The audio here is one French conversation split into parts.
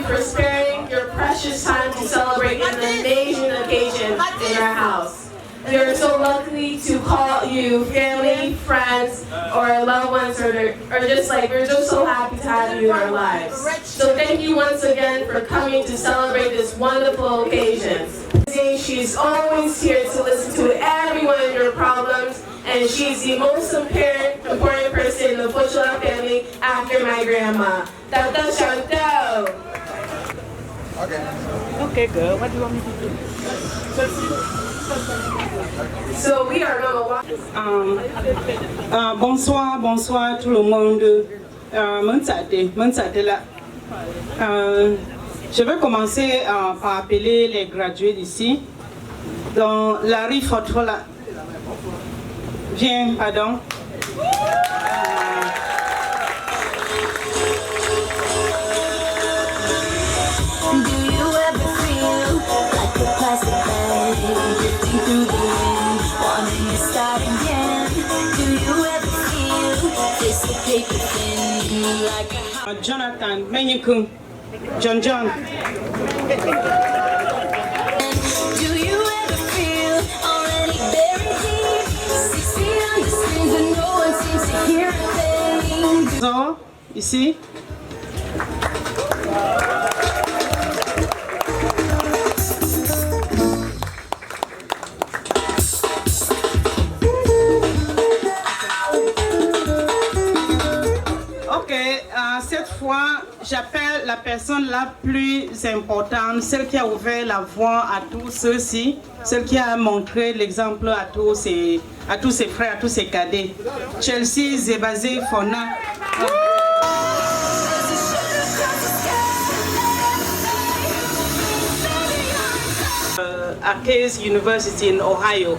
for sparing your precious time to celebrate an amazing occasion in our house. We are so lucky to call you family, friends, or loved ones, or just like, we're just so happy to have you in our lives. So thank you once again for coming to celebrate this wonderful occasion. She's always here to listen to every one of your problems, and she's the most important person in the Fuchula family after my grandma. Tata Chantal! Okay, girl. What do you want me to do? So we are going to watch. Bonsoir tout le monde. Je vais commencer par appeler les gradués d'ici. Donc, Larry Fotola. Viens, pardon. Jonathan Menyikun, John. Do you ever feel already buried deep? 60 on the strings and no one seems to hear a thing. So, ici. Cette fois, j'appelle la personne la plus importante, celle qui a ouvert la voie à tous ceux-ci, celle qui a montré l'exemple à tous ses frères, à tous ses cadets. Chelsea Zebazé Fona. À Case University in Ohio.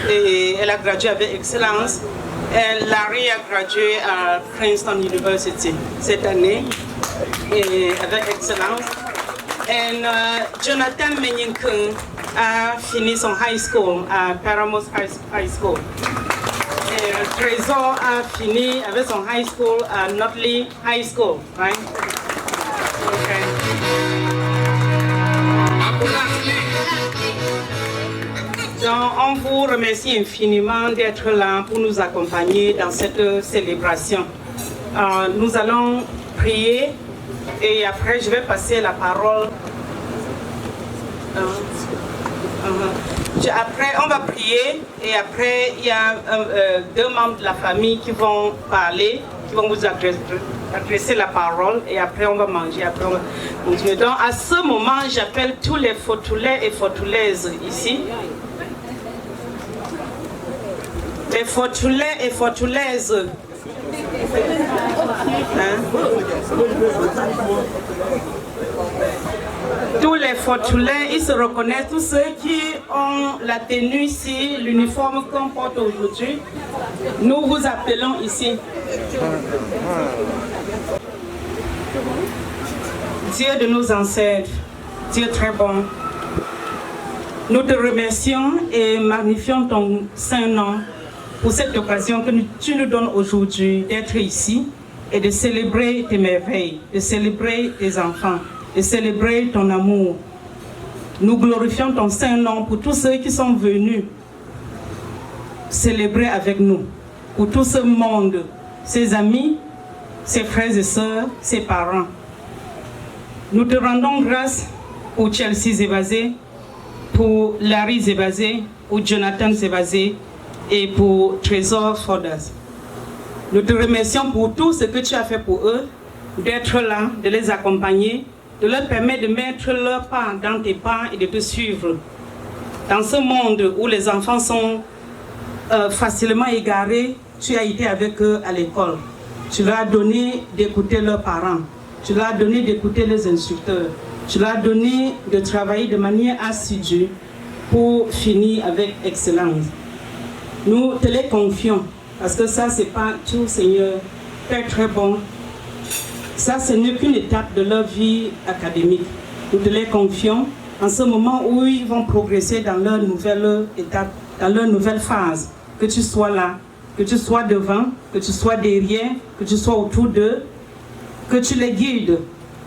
Et elle a gradué avec excellence. Larry a gradué à Princeton University cette année et avec excellence. Et Jonathan Menyikun a fini son high school à Paramus High School. Et Trésor a fini avec son high school à Notley High School, right? Okay. Donc, on vous remercie infiniment d'être là pour nous accompagner dans cette célébration. Nous allons prier et après je vais passer la parole. Après, on va prier et après il y a deux membres de la famille qui vont parler, qui vont vous adresser la parole et après on va manger. Après on va continuer. Donc, à ce moment, j'appelle tous les Fotulais et Fotulaises ici. Les Fotulais et Fotulaises. Hein? Tous les Fotulais, ils se reconnaissent, tous ceux qui ont la tenue ici, l'uniforme qu'on porte aujourd'hui. Nous vous appelons ici. Dieu de nos ancêtres, Dieu très bon. Nous te remercions et magnifions ton saint nom pour cette occasion que tu nous donnes aujourd'hui d'être ici et de célébrer tes merveilles, de célébrer tes enfants, de célébrer ton amour. Nous glorifions ton saint nom pour tous ceux qui sont venus célébrer avec nous, pour tout ce monde, ses amis, ses frères et sœurs, ses parents. Nous te rendons grâce pour Chelsea Zebazé, pour Larry Zebazé, pour Jonathan Zebazé et pour Trésor Fodas. Nous te remercions pour tout ce que tu as fait pour eux, d'être là, de les accompagner, de leur permettre de mettre leur pas dans tes pas et de te suivre. Dans ce monde où les enfants sont facilement égarés, tu as été avec eux à l'école. Tu leur as donné d'écouter leurs parents. Tu leur as donné d'écouter les instructeurs. Tu leur as donné de travailler de manière assidue pour finir avec excellence. Nous te les confions, parce que ça, c'est pas tout, Seigneur, très très bon. Ça, ce n'est qu'une étape de leur vie académique. Nous te les confions en ce moment où ils vont progresser dans leur nouvelle étape, dans leur nouvelle phase. Que tu sois là, que tu sois devant, que tu sois derrière, que tu sois autour d'eux, que tu les guides,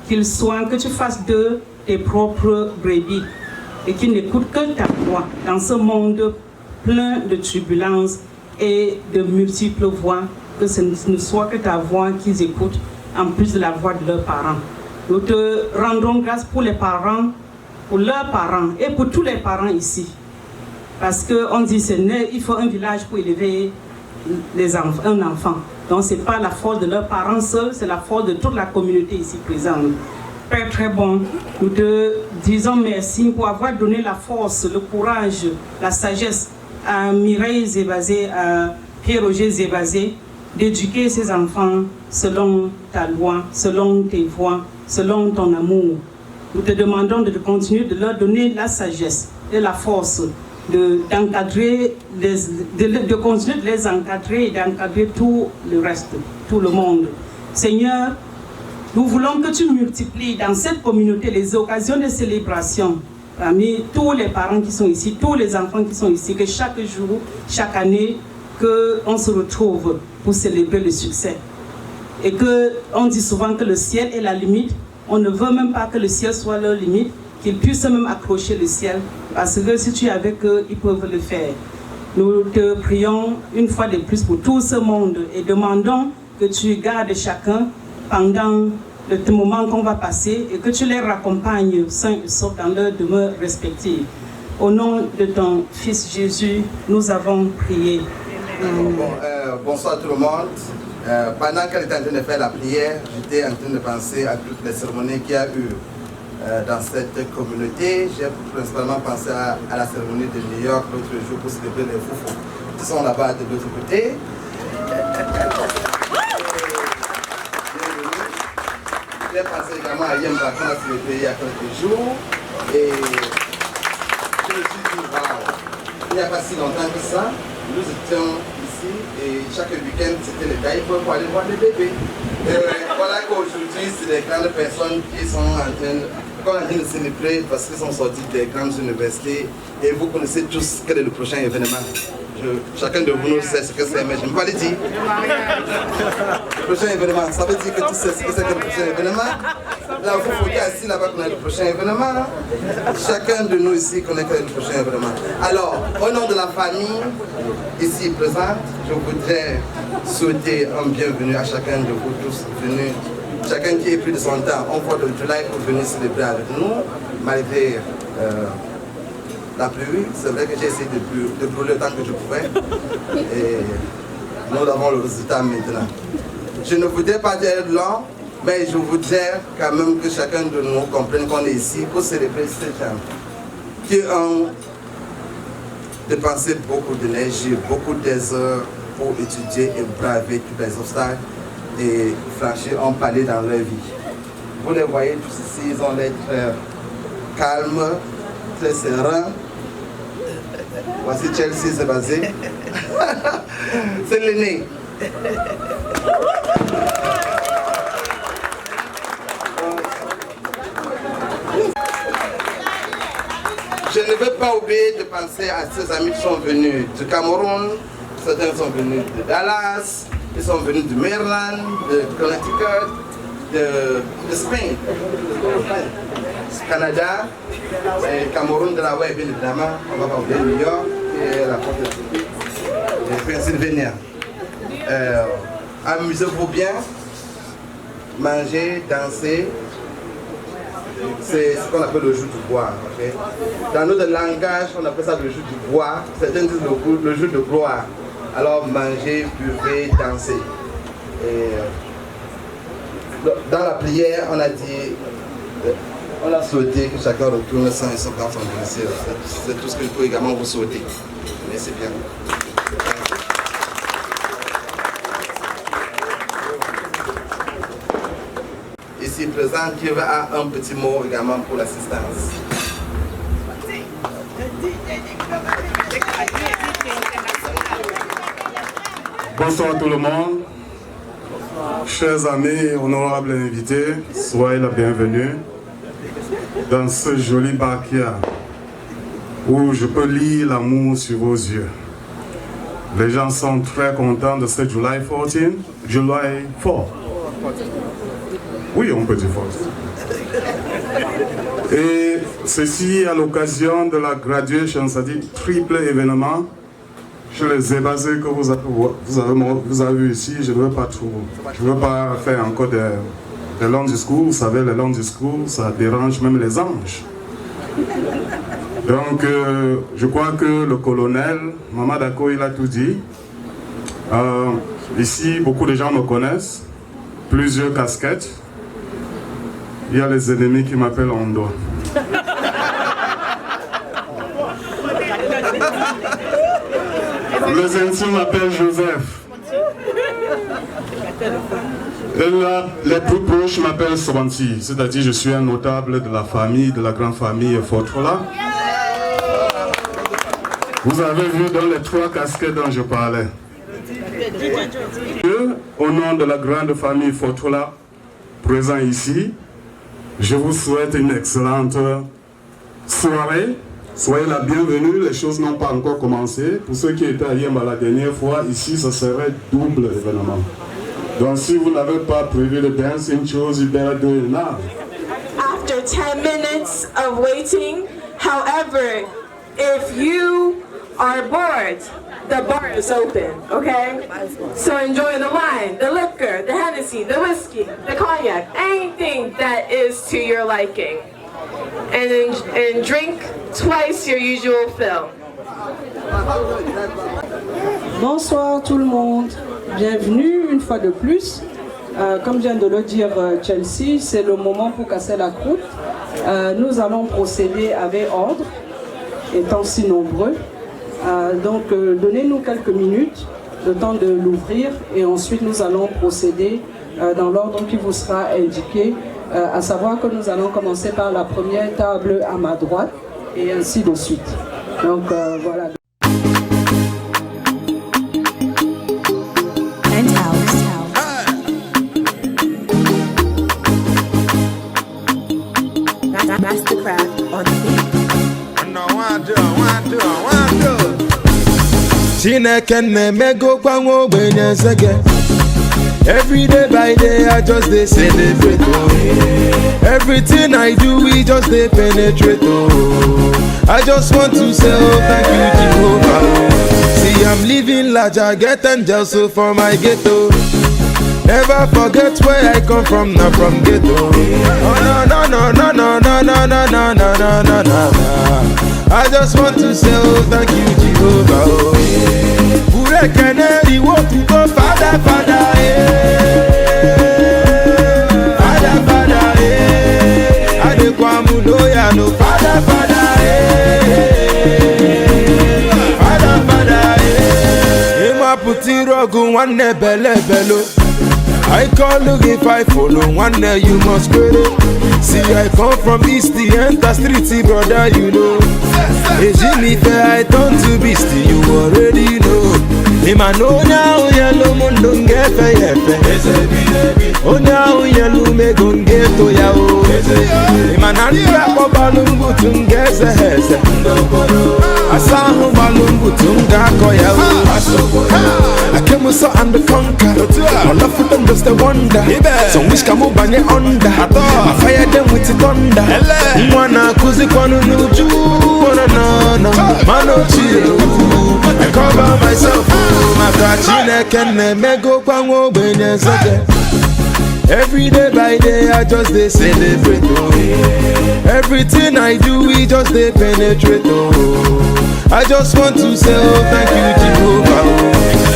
qu'ils soient, que tu fasses d'eux tes propres brebis et qu'ils n'écoutent que ta voix dans ce monde plein de turbulences et de multiples voix, que ce ne soit que ta voix qu'ils écoutent en plus de la voix de leurs parents. Nous te rendons grâce pour les parents, pour leurs parents et pour tous les parents ici. Parce qu'on dit il faut un village pour élever un enfant. Donc ce n'est pas la force de leurs parents seuls, c'est la force de toute la communauté ici présente. Père très bon, nous te disons merci pour avoir donné la force, le courage, la sagesse à Mireille Zébazé, à Pierre-Roger Zébazé, d'éduquer ses enfants selon ta loi, selon tes voies, selon ton amour. Nous te demandons de continuer de leur donner la sagesse et la force d'encadrer, de continuer de les encadrer et d'encadrer tout le reste, tout le monde. Seigneur, nous voulons que tu multiplies dans cette communauté les occasions de célébration parmi tous les parents qui sont ici, tous les enfants qui sont ici, que chaque jour, chaque année, qu'on se retrouve pour célébrer le succès. Et qu'on dit souvent que le ciel est la limite. On ne veut même pas que le ciel soit leur limite, qu'ils puissent même accrocher le ciel, parce que si tu es avec eux, ils peuvent le faire. Nous te prions une fois de plus pour tout ce monde et demandons que tu gardes chacun pendant le moment qu'on va passer et que tu les raccompagnes sains et saufs dans leur demeure respective. Au nom de ton Fils Jésus, nous avons prié. Bonsoir tout le monde. Pendant qu'elle était en train de faire la prière, j'étais en train de penser à toutes les cérémonies qu'il y a eu dans cette communauté. J'ai principalement pensé à la cérémonie de New York l'autre jour pour célébrer les foufous qui sont là-bas de l'autre côté. J'ai pensé également à Yemba qu'on a célébré il y a quelques jours et je me suis dit, waouh, il n'y a pas si longtemps que ça, nous étions ici et chaque week-end c'était les diapers pour aller voir les bébés. Voilà qu'aujourd'hui c'est des grandes personnes qui sont en train de célébrer parce qu'ils sont sortis des grandes universités et vous connaissez tous quel est le prochain événement. Chacun de vous sait ce que c'est, mais je ne vais pas le dire. Le prochain événement, ça veut dire que tu sais ce que c'est que le prochain événement. Là, vous faut dire assis là-bas qu'on a le prochain événement. Chacun de nous ici connaît quel est le prochain événement. Alors, au nom de la famille ici présente, je voudrais souhaiter un bienvenue à chacun de vous tous venus. Chacun qui est pris de son temps, on voit de July pour venir célébrer avec nous, malgré la pluie. C'est vrai que j'ai essayé de brûler le temps que je pouvais. Et nous avons le résultat maintenant. Je ne voudrais pas être long, mais je voudrais quand même que chacun de nous comprenne qu'on est ici pour célébrer ces gens qui ont dépensé beaucoup d'énergie, beaucoup d'heures pour étudier et braver tous les obstacles et franchir un palier dans leur vie. Vous les voyez tous ici, ils ont l'air très calmes, très sereins. Voici Chelsea Zébazé. C'est l'aîné. Je ne veux pas oublier de penser à ces amis qui sont venus du Cameroun, certains sont venus de Dallas, ils sont venus du Maryland, de Connecticut, de Spain, Canada, et Cameroun de la Ouest, bien évidemment, on va pas oublier New York et la porte de Pennsylvanie. Amusez-vous bien, mangez, dansez. C'est ce qu'on appelle le jeu du bois. Okay? Dans notre langage, on appelle ça le jeu du bois. Certains disent le jeu de gloire. Alors mangez, buvez, dansez. Et dans la prière, on a dit, on a souhaité que chacun retourne sain et sauf dans son domicile. C'est tout ce que je peux également vous souhaiter. Merci bien. Ici présent qui a un petit mot également pour l'assistance. Bonsoir tout le monde. Chers amis, honorables invités, soyez la bienvenue dans ce joli backyard où je peux lire l'amour sur vos yeux. Les gens sont très contents de ce July 14, July 4. Oui, on peut dire 4. Et ceci à l'occasion de la graduation, c'est-à-dire triple événement. Je les ai basés que vous avez vu ici, je ne veux pas faire encore des longs discours. Vous savez, les longs discours, ça dérange même les anges. Donc, je crois que le colonel, Maman Dako, il a tout dit. Ici, beaucoup de gens me connaissent, plusieurs casquettes. Il y a les ennemis qui m'appellent Ondo. Les intimes m'appellent Joseph. Et là, les plus proches m'appellent Swanti, c'est-à-dire je suis un notable de la famille, de la grande famille Fotrola. Vous avez vu dans les 3 casquettes dont je parlais. Au nom de la grande famille Fotrola, présent ici, je vous souhaite une excellente soirée. Soyez la bienvenue, les choses n'ont pas encore commencé. Pour ceux qui étaient à Yemba la dernière fois, ici, ça serait double événement. Donc si vous n'avez pas prévu de dancing shows, you better do it now. After 10 minutes of waiting, however, if you are bored, the bar is open, okay? So enjoy the wine, the liquor, the Hennessy, the whiskey, the cognac, anything that is to your liking. And drink twice your usual fill. Bonsoir tout le monde, bienvenue une fois de plus. Comme vient de le dire Chelsea, c'est le moment pour casser la croûte. Nous allons procéder avec ordre, étant si nombreux. Donc donnez-nous quelques minutes, le temps de l'ouvrir, et ensuite nous allons procéder dans l'ordre qui vous sera indiqué, à savoir que nous allons commencer par la première table à ma droite, et ainsi de suite. Donc voilà. Mastercraft on the beat. Every day by day I just dey celebrate, oh. Everything I do we just dey penetrate, oh. I just want to say oh thank you Jehovah, oh. See I'm living large, I get angels so for my ghetto. Never forget where I come from, not from ghetto. Oh no no no no no no no no no no no no. I just want to say oh thank you Jehovah, oh. Ure keneri wo to go Father Father, Father Father, Adekwamu loya no Father Father, Father Father, Ima puti rogu wane bele belo. I call look if I follow one day you must credit. See I come from East the enter street, brother you know. Hey Jimmy fair I turn to beast, you already know. Ima no now yellow mundo ngefe yefe. Oh now yellow me gonge to ya o. Ima nanda ko balungu tungeze heze. Asahu balungu tunga ko ya o. I came so and conquer. All of them just a wonder. Some wish come over me under. I fire them with the thunder. Mwana kuzi kwanu nuju. No, mano chill. I cover myself. My kachine kenne mego kwango benye sake. Every day by day I just dey celebrate, oh. Everything I do we just dey penetrate, oh. I just want to say oh thank you Jehovah, oh.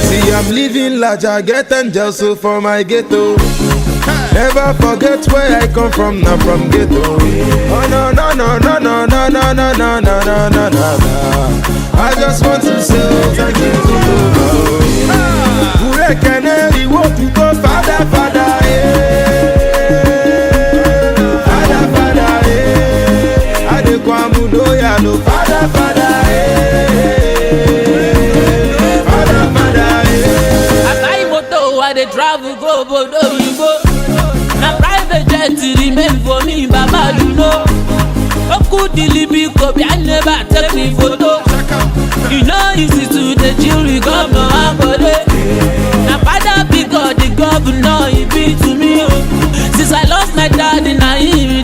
See I'm living large, I get angels so for my ghetto. Never forget where I come from, not from ghetto. Oh no no no no no no no no no no no no no. I just want to say oh thank you Jehovah. Ure keneri wo to go Father Father, Father Father, Adekwamu loya no Father Father, Father Father. I buy moto, I dey travel go bodo you go. Na private jet remain for me, Baba you know. Oku dilibi kobi, I never take me photo. You know easy to the jury governor Akode. Na father because the governor he be to me. Since I lost my dad, na him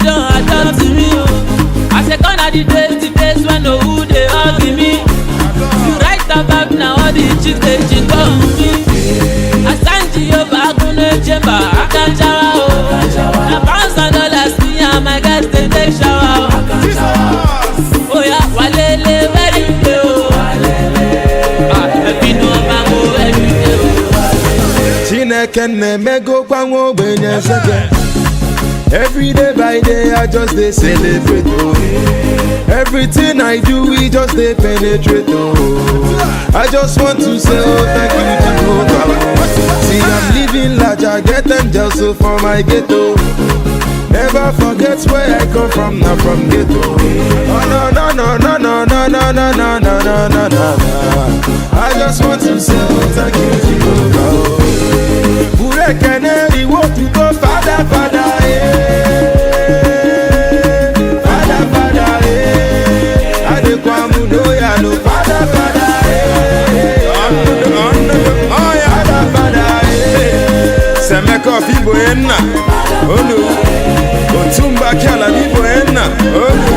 Chineke mego kwango benye seke. Every day by day I just dey celebrate oh. Everything I do we just dey penetrate oh. I just want to say oh thank you Jehovah. See I'm living large, I get angels so for my ghetto. Never forget where I come from, not from ghetto. Oh no no no no no no no no no no no no no. I just want to say oh thank you Jehovah. Burekene iwo tuko Father Father Father Father Adekwamu no ya no Father Father Father Father Semeko fibo enna Olu Otumba kiala bibo enna Olu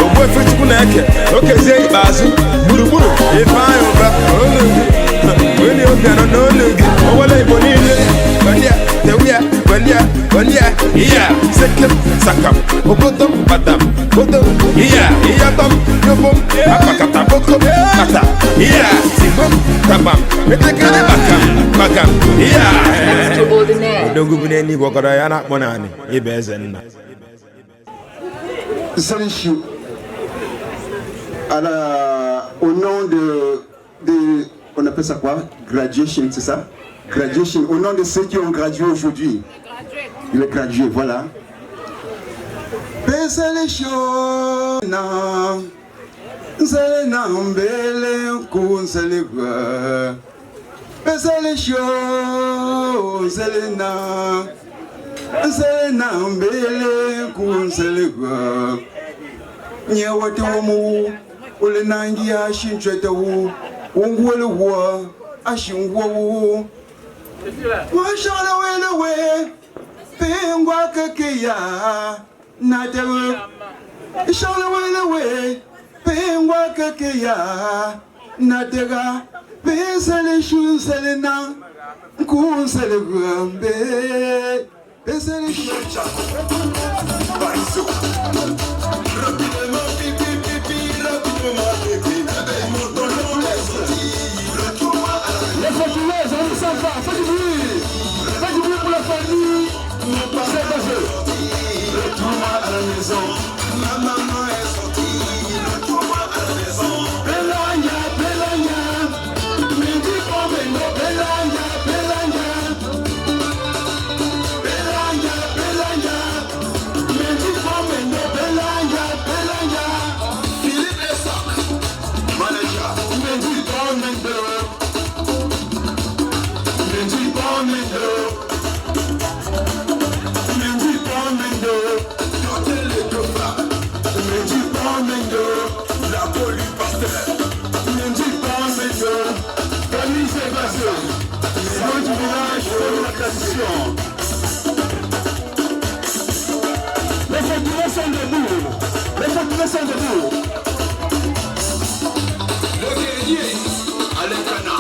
Ogwe fetuku neke Okeze ibazu Buruburu Ifayo ba Olu Wili obiano no lugi Owele ibonile Bandia Tewia Bandia Iya Sekem Sakam Okodom Badam Kodom Iya Tom Yobom Apakata Bokom Kata Iya Tibom Tabam Metekele Bakam Iya Dongu Buneni Wakara Yana Monani Ibezenna Salut. Au nom de on appelle ça quoi? Graduation, c'est ça? Graduation. Au nom de ceux qui ont gradué aujourd'hui. Les gradués, voilà. Ungwele wa ashingwo washala wele pengwa kekeya natewe shala wele pengwa kekeya natega pesele shunsele na kunsele gambe pesele shunsele rapidement pipi les Fatouaises, on ne s'en va, faites du bruit pour la famille, c'est pas jeu. Retourne-moi à la maison, ma maman est sortie, retourne-moi à la maison. Belanya, me dis pas vengo, Belanya, me dis pas vengo, Belanya. Philippe Essac, manager, me dis pas vengo. Les Fatouais sont debout. Le guerrier à l'écran.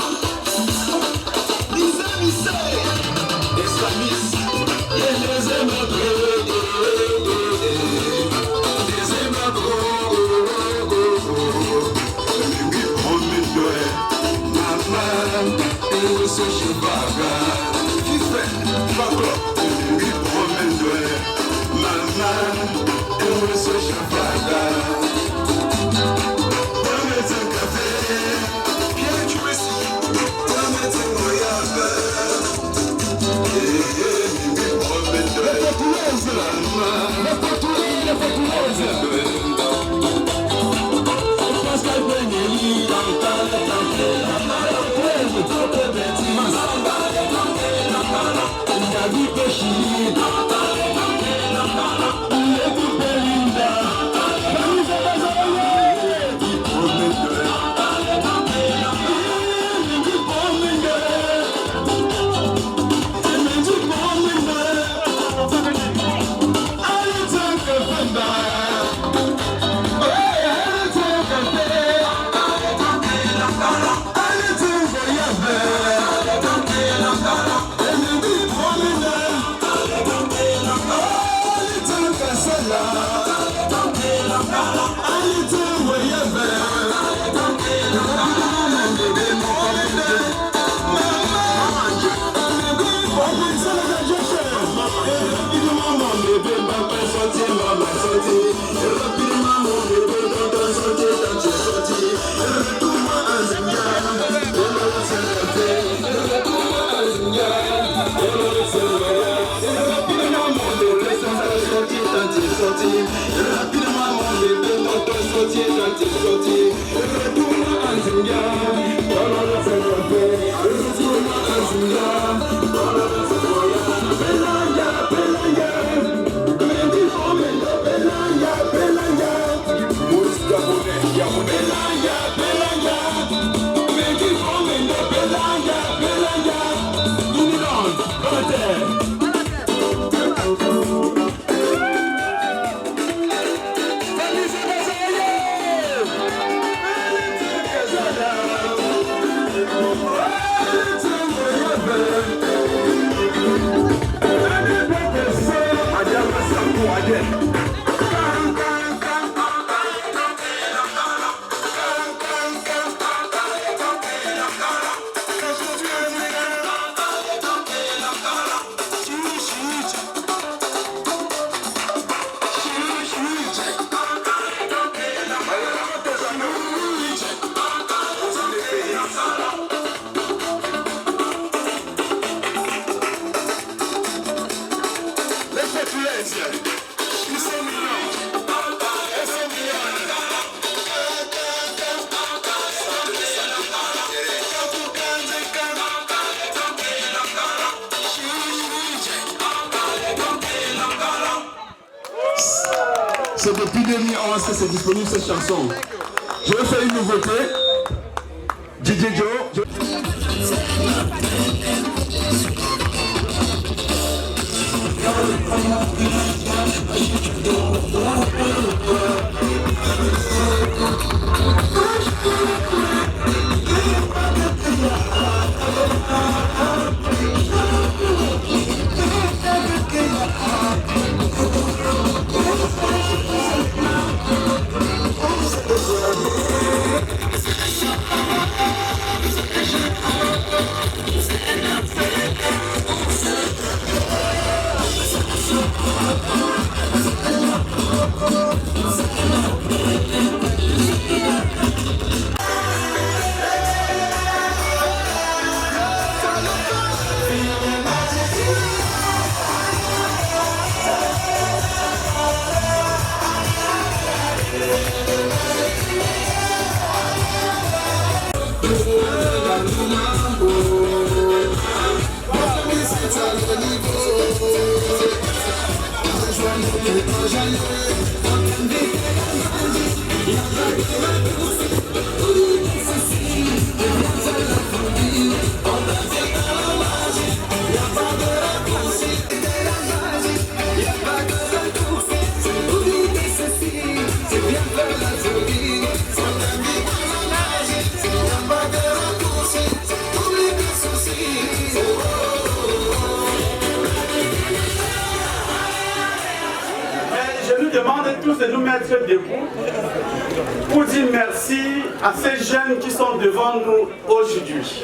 C'est depuis 2011 que c'est disponible cette chanson. Je vais faire une nouveauté. DJ Joe. De nous mettre debout pour dire merci à ces jeunes qui sont devant nous aujourd'hui.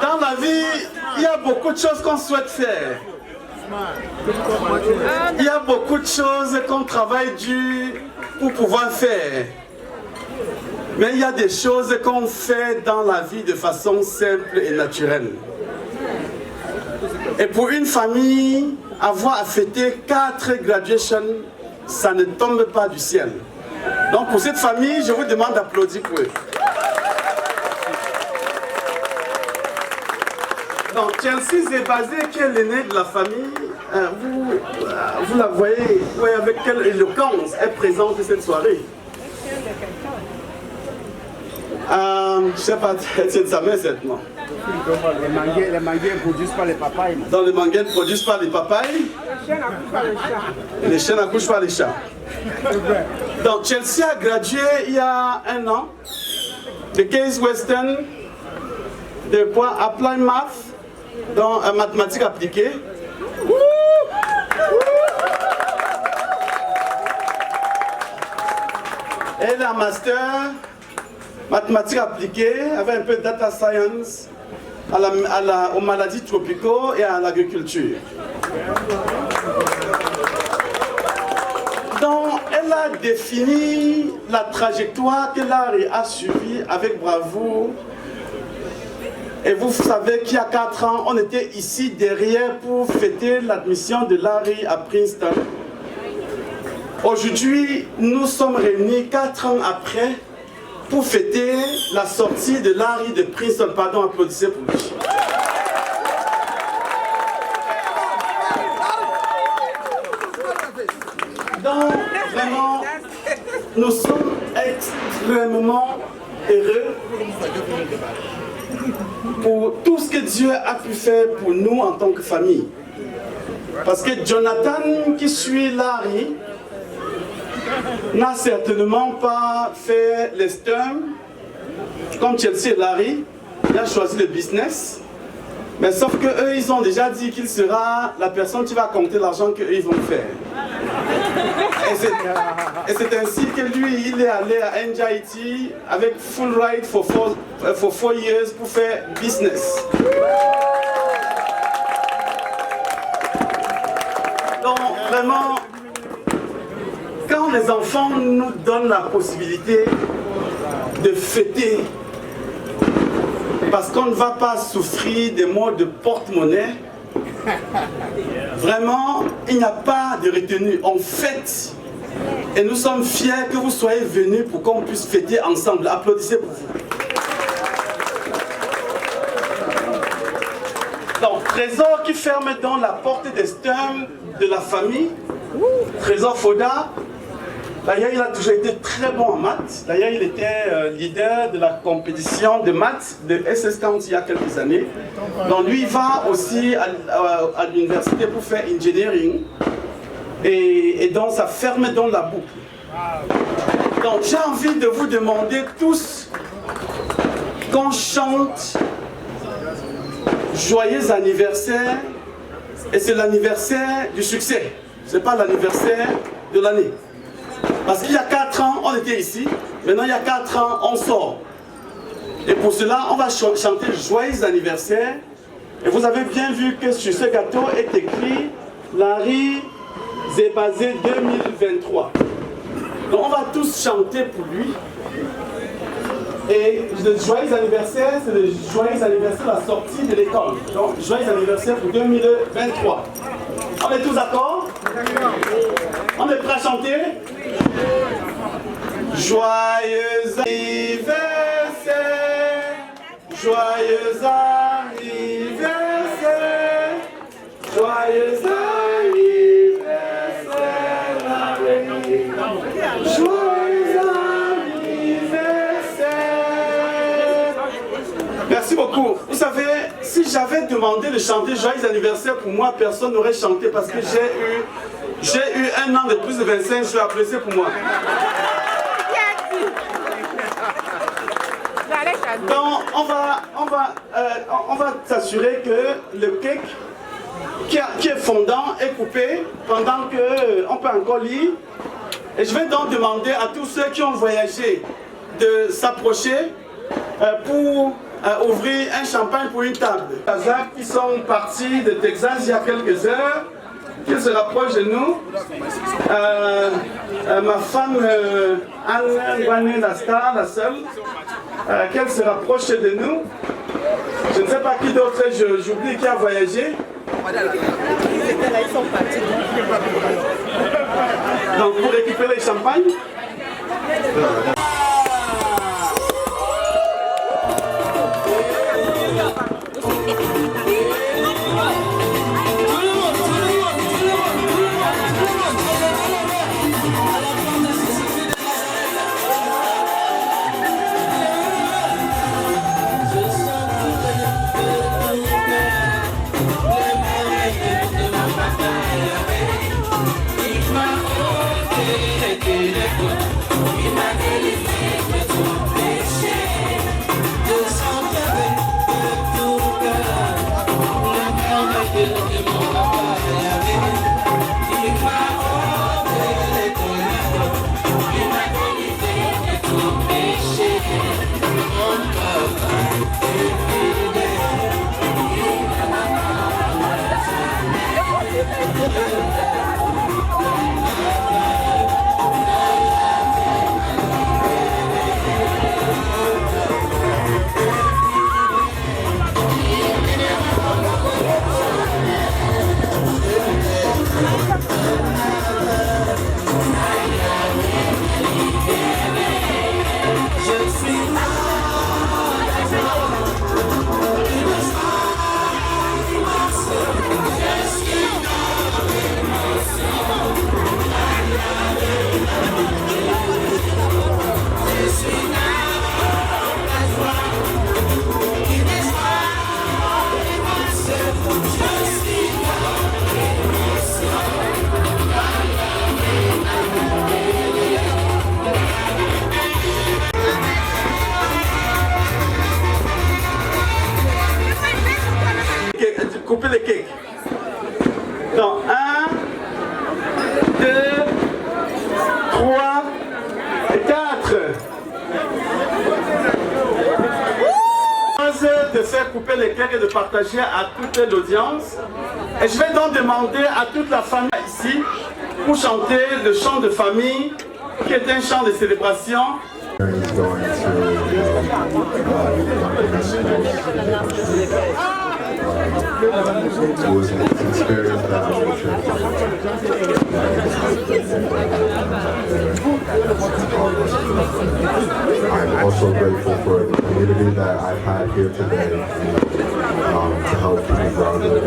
Dans la vie, il y a beaucoup de choses qu'on souhaite faire. Il y a beaucoup de choses qu'on travaille dur pour pouvoir faire. Mais il y a des choses qu'on fait dans la vie de façon simple et naturelle. Et pour une famille, avoir à fêter 4 graduations, ça ne tombe pas du ciel. Donc pour cette famille, je vous demande d'applaudir pour eux. Donc Chelsea Zebazé, qui est l'aînée de la famille, vous la voyez, avec quelle éloquence elle présente cette soirée. Je ne sais pas, c'est de sa main cette non. Les manguiers ne produisent pas les papayes. Dans les manguiers ne produisent pas les papayes. Les chiens n'accouchent pas les chats. Donc Chelsea a gradué il y a 1 an de Case Western de quoi Apply Math dans mathématiques appliquées. Elle a un master mathématiques appliquées avec un peu de data science aux maladies tropicaux et à l'agriculture. elle a défini la trajectoire que Larry a suivie avec bravoure. Et vous savez qu'il y a 4 ans, on était ici derrière pour fêter l'admission de Larry à Princeton. Aujourd'hui, nous sommes réunis 4 ans après pour fêter la sortie de Larry de Princeton. Pardon, applaudissez pour lui. Donc, vraiment, nous sommes extrêmement heureux pour tout ce que Dieu a pu faire pour nous en tant que famille. Parce que Jonathan, qui suit Larry, n'a certainement pas fait les sturms comme Chelsea et Larry. Il a choisi le business. Mais sauf que eux, ils ont déjà dit qu'il sera la personne qui va compter l'argent qu'eux, ils vont faire. Et c'est ainsi que lui, il est allé à NJIT avec full ride for 4 years pour faire business. Donc vraiment, quand les enfants nous donnent la possibilité de fêter, parce qu'on ne va pas souffrir des mots de porte-monnaie, vraiment, il n'y a pas de retenue. On fête. Et nous sommes fiers que vous soyez venus pour qu'on puisse fêter ensemble. Applaudissez pour vous. Donc, Trésor qui ferme dans la porte des sturms de la famille, Trésor Foda. D'ailleurs, il a toujours été très bon en maths. D'ailleurs, il était leader de la compétition de maths de SS County il y a quelques années. Donc, lui, il va aussi à l'université pour faire engineering. Et donc, ça ferme dans la boucle. Donc, j'ai envie de vous demander tous qu'on chante joyeux anniversaire. Et c'est l'anniversaire du succès. Ce n'est pas l'anniversaire de l'année. Parce qu'il y a 4 ans, on était ici. Maintenant, il y a 4 ans, on sort. Et pour cela, on va chanter joyeux anniversaire. Et vous avez bien vu que sur ce gâteau est écrit Larry Zebazé 2023. Donc, on va tous chanter pour lui. Et le joyeux anniversaire, c'est le joyeux anniversaire de la sortie de l'école. Donc, joyeux anniversaire pour 2023. On est tous d'accord? On est prêts à chanter? Joyeux anniversaire, joyeux anniversaire, joyeux anniversaire, joyeux anniversaire. Merci beaucoup. Vous savez, si j'avais demandé de chanter joyeux anniversaire pour moi, personne n'aurait chanté parce que j'ai eu 1 an de plus de 25, je suis apprécié pour moi. Donc, on va s'assurer que le cake qui est fondant est coupé pendant qu'on peut encore lire. Et je vais donc demander à tous ceux qui ont voyagé de s'approcher pour ouvrir un champagne pour une table. Les Kazakhs qui sont partis de Texas il y a quelques heures, qu'ils se rapprochent de nous. Ma femme Anne Guané, la star, la seule, qu'elle se rapproche de nous. Je ne sais pas qui d'autre, j'oublie qui a voyagé. Donc pour récupérer le champagne. couper les cakes. Donc, 1, 2, 3 et 4. De faire couper les cakes et de partager à toute l'audience. Et je vais donc demander à toute la famille ici pour chanter le chant de famille qui est un chant de célébration. It was an experience that I will I'm also grateful for the community that I've had here today to help keep grounded.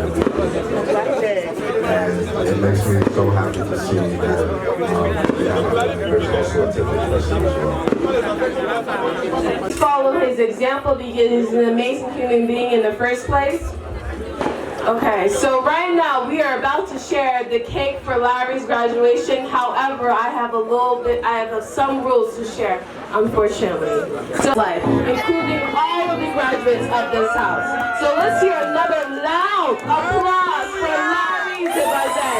And it makes me so happy to see that there's also a Tiffany Festival as well. Follow his example because he's an amazing human being in the first place. Okay, so right now we are about to share the cake for Larry's graduation. However, I have some rules to share, unfortunately. So, including all of the graduates of this house. So let's hear another loud applause for Larry Zebaze.